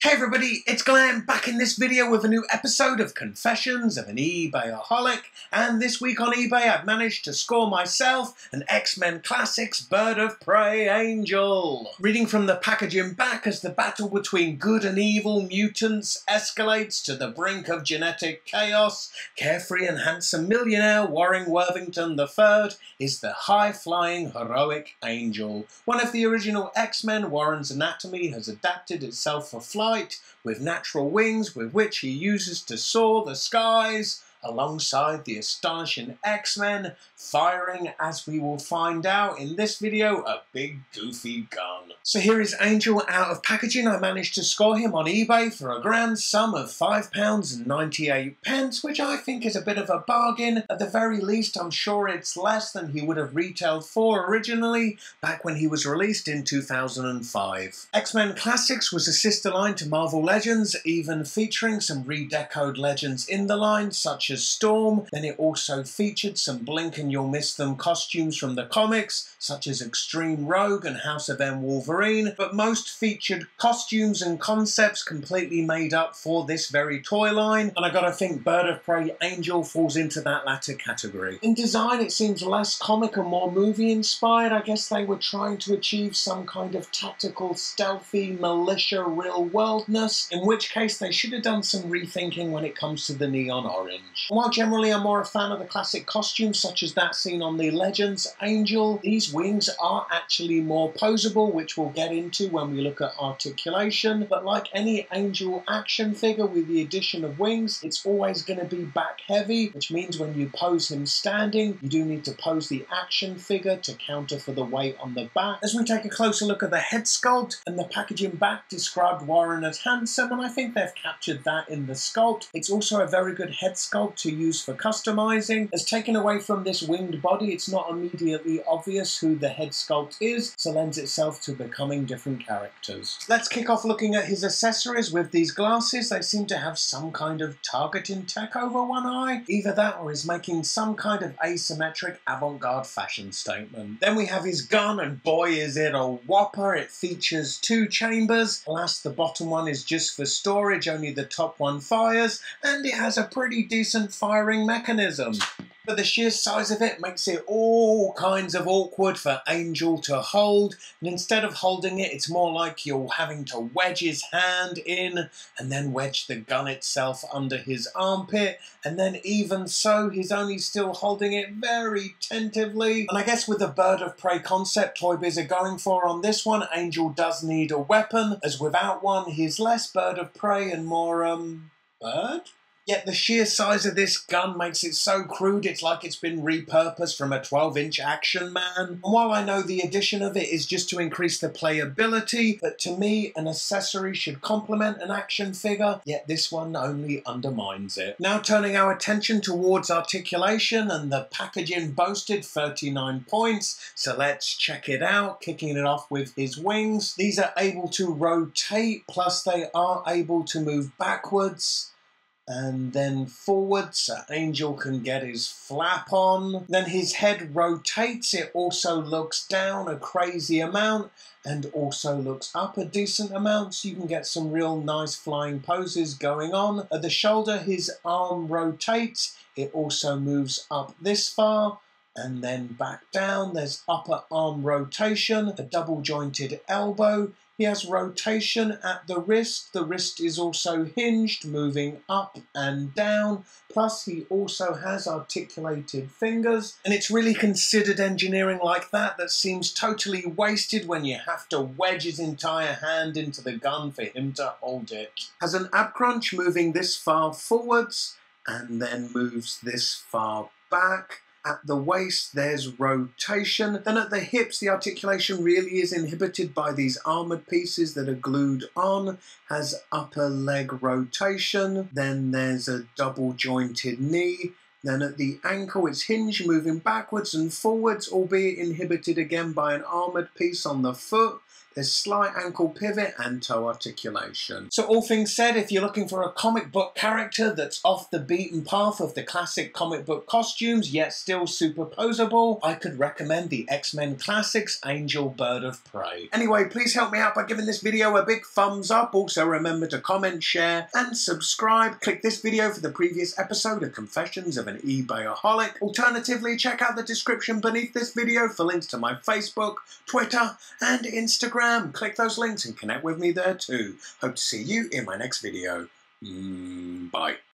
Hey everybody, it's Glenn back in this video with a new episode of Confessions of an Ebayaholic, and this week on eBay I've managed to score myself an X-Men Classics Bird of Prey Angel. Reading from the packaging back as the battle between good and evil mutants escalates to the brink of genetic chaos, carefree and handsome millionaire Warren Worthington III is the high-flying heroic angel. One of the original X-Men, Warren's anatomy has adapted itself for flight with natural wings with which he uses to soar the skies alongside the astonishing X-Men, firing, as we will find out in this video, a big goofy gun. So here is Angel out of packaging. I managed to score him on eBay for a grand sum of £5.98, which I think is a bit of a bargain. At the very least, I'm sure it's less than he would have retailed for originally, back when he was released in 2005. X-Men Classics was a sister line to Marvel Legends, even featuring some redecoed legends in the line, such as Storm. Then it also featured some blink and you'll miss them costumes from the comics, such as Extreme Rogue and House of M Wolverine, but most featured costumes and concepts completely made up for this very toy line, and I gotta think Bird of Prey Angel falls into that latter category. In design it seems less comic and more movie inspired. I guess they were trying to achieve some kind of tactical, stealthy, militia real worldness, in which case they should have done some rethinking when it comes to the neon orange. While generally I'm more a fan of the classic costumes such as that seen on the Legends Angel, these wings are actually more poseable, which we'll get into when we look at articulation, but like any Angel action figure with the addition of wings, it's always going to be back heavy, which means when you pose him standing, you do need to pose the action figure to counter for the weight on the back. As we take a closer look at the head sculpt, and the packaging back described Warren as handsome, and I think they've captured that in the sculpt. It's also a very good head sculpt to use for customizing. As taken away from this winged body, it's not immediately obvious who the head sculpt is, so lends itself to becoming different characters. Let's kick off looking at his accessories with these glasses. They seem to have some kind of targeting tech over one eye. Either that or is making some kind of asymmetric avant-garde fashion statement. Then we have his gun, and boy is it a whopper. It features two chambers. Alas, the bottom one is just for storage, only the top one fires, and it has a pretty decent firing mechanism. But the sheer size of it makes it all kinds of awkward for Angel to hold, and instead of holding it, it's more like you're having to wedge his hand in and then wedge the gun itself under his armpit, and then even so, he's only still holding it very tentatively. And I guess with the Bird of Prey concept Toy Biz are going for on this one, Angel does need a weapon, as without one, he's less Bird of Prey and more, bird? Yet the sheer size of this gun makes it so crude it's like it's been repurposed from a 12-inch Action Man. And while I know the addition of it is just to increase the playability, but to me an accessory should complement an action figure, yet this one only undermines it. Now turning our attention towards articulation, and the packaging boasted 39 points, so let's check it out, kicking it off with his wings. These are able to rotate, plus they are able to move backwards and then forward, so Angel can get his flap on. Then his head rotates, it also looks down a crazy amount and also looks up a decent amount, so you can get some real nice flying poses going on. At the shoulder, his arm rotates, it also moves up this far and then back down. There's upper arm rotation, a double jointed elbow. He has rotation at the wrist is also hinged, moving up and down, plus he also has articulated fingers, and it's really considered engineering like that that seems totally wasted when you have to wedge his entire hand into the gun for him to hold it. Has an ab crunch moving this far forwards, and then moves this far back. At the waist, there's rotation. Then at the hips, the articulation really is inhibited by these armoured pieces that are glued on. Has upper leg rotation. Then there's a double jointed knee. Then at the ankle, it's hinged, moving backwards and forwards, albeit inhibited again by an armoured piece on the foot. There's slight ankle pivot and toe articulation. So all things said, if you're looking for a comic book character that's off the beaten path of the classic comic book costumes, yet still superposable, I could recommend the X-Men Classics Angel Bird of Prey. Anyway, please help me out by giving this video a big thumbs up. Also remember to comment, share and subscribe. Click this video for the previous episode of Confessions of an Ebayaholic. Alternatively, check out the description beneath this video for links to my Facebook, Twitter and Instagram. Click those links and connect with me there too. Hope to see you in my next video. Bye.